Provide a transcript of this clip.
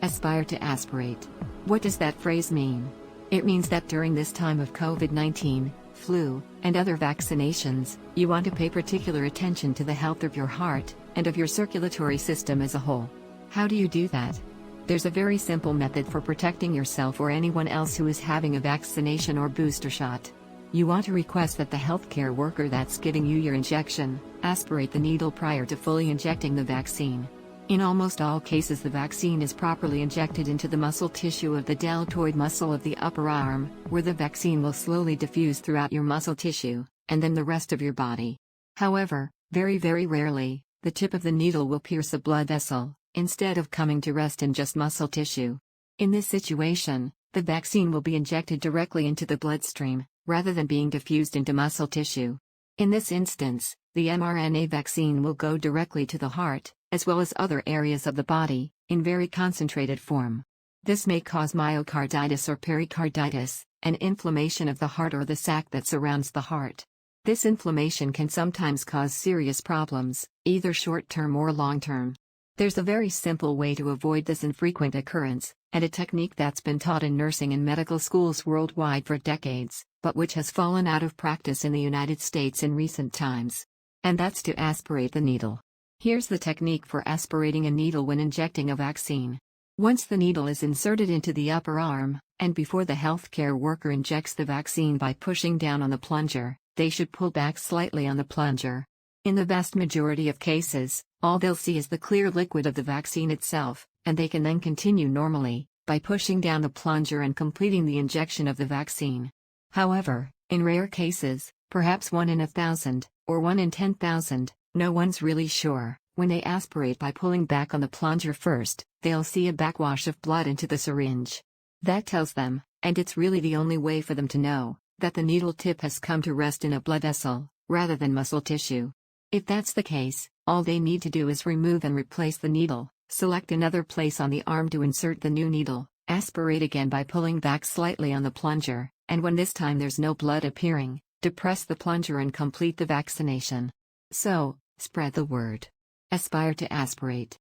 Aspire to aspirate. What does that phrase mean? It means that during this time of COVID-19, flu, and other vaccinations, you want to pay particular attention to the health of your heart and of your circulatory system as a whole. How do you do that? There's a very simple method for protecting yourself or anyone else who is having a vaccination or booster shot. You want to request that the healthcare worker that's giving you your injection aspirate the needle prior to fully injecting the vaccine. In almost all cases, the vaccine is properly injected into the muscle tissue of the deltoid muscle of the upper arm, where the vaccine will slowly diffuse throughout your muscle tissue, and then the rest of your body. However, very rarely, the tip of the needle will pierce a blood vessel, instead of coming to rest in just muscle tissue. In this situation, the vaccine will be injected directly into the bloodstream, rather than being diffused into muscle tissue. In this instance, the mRNA vaccine will go directly to the heart, as well as other areas of the body, in very concentrated form. This may cause myocarditis or pericarditis, an inflammation of the heart or the sac that surrounds the heart. This inflammation can sometimes cause serious problems, either short-term or long-term. There's a very simple way to avoid this infrequent occurrence, and a technique that's been taught in nursing and medical schools worldwide for decades, but which has fallen out of practice in the United States in recent times. And that's to aspirate the needle. Here's the technique for aspirating a needle when injecting a vaccine. Once the needle is inserted into the upper arm, and before the healthcare worker injects the vaccine by pushing down on the plunger, they should pull back slightly on the plunger. In the vast majority of cases, all they'll see is the clear liquid of the vaccine itself, and they can then continue normally, by pushing down the plunger and completing the injection of the vaccine. However, in rare cases, perhaps 1 in 1,000, or 1 in 10,000, no one's really sure, when they aspirate by pulling back on the plunger first, they'll see a backwash of blood into the syringe. That tells them, and it's really the only way for them to know, that the needle tip has come to rest in a blood vessel, rather than muscle tissue. If that's the case, all they need to do is remove and replace the needle, select another place on the arm to insert the new needle, aspirate again by pulling back slightly on the plunger, and when this time there's no blood appearing, depress the plunger and complete the vaccination. So, spread the word. Aspire to aspirate.